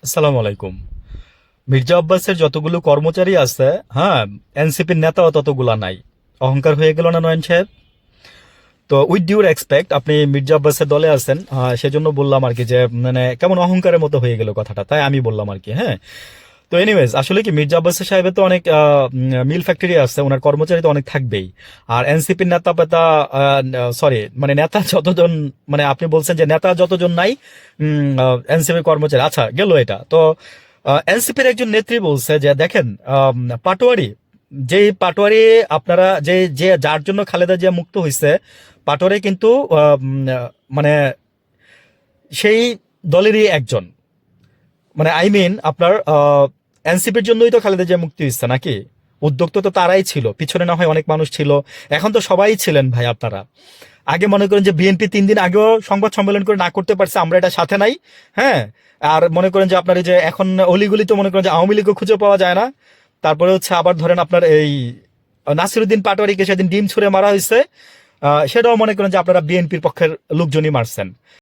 আসসালামু আলাইকুম। মির্জা আব্বাসের যতগুলো কর্মচারী আছে, হ্যাঁ, এনসিপির নেতাও ততগুলা নাই। অহংকার হয়ে গেল না নয়ন সাহেব? তো উইথ ডিউ রেসপেক্ট, আপনি মির্জা আব্বাসের দলে আছেন, সেজন্য বললাম আর কি যে মানে কেমন অহংকারের মতো হয়ে গেল কথাটা, তাই আমি বললাম আর কি। হ্যাঁ, তো এনিওয়েজ, আসলে কি মির্জা আব্বাস সাহেবের তো অনেক মিল ফ্যাক্টরি আছে, ওনার কর্মচারী তো অনেক থাকবেই। আর এনসিপির নেতা পেতা, সরি মানে নেতা যতজন, মানে আপনি বলছেন যে নেতা যতজন নাই, এনসিপির কর্মচারী, আচ্ছা গেল এটা তো। এনসিপির একজন নেত্রী বলছে যে দেখেন, পাটোয়ারি, পাটোয়ারি আপনারা যে যার জন্য খালেদা জিয়া মুক্ত হয়েছে, পাটোয়ারি কিন্তু মানে সেই দলেরই একজন। মানে আই মিন আপনার এনসিপির জন্যই তো খালেদা জিয়া মুক্তি হচ্ছে নাকি? উদ্যোক্তা তো তারাই ছিল, পিছনে না হয় অনেক মানুষ ছিল, এখন তো সবাই ছিলেন ভাই আপনারা। আগে মনে করেন যে বিএনপি 3 দিন আগেও সংবাদ সম্মেলন করে না করতে পারছে, আমরা এটা সাথে নাই। হ্যাঁ, আর মনে করেন যে আপনার এই যে এখন অলিগুলি তো মনে করেন যে আওয়ামী লীগও খুঁজে পাওয়া যায় না। তারপরে হচ্ছে আবার ধরেন আপনার এই নাসিরুদ্দিন পাটোয়ারিকে সেদিন ডিম ছুঁড়ে মারা হয়েছে, সেটাও মনে করেন যে আপনারা বিএনপির পক্ষের লোকজনই মারছেন।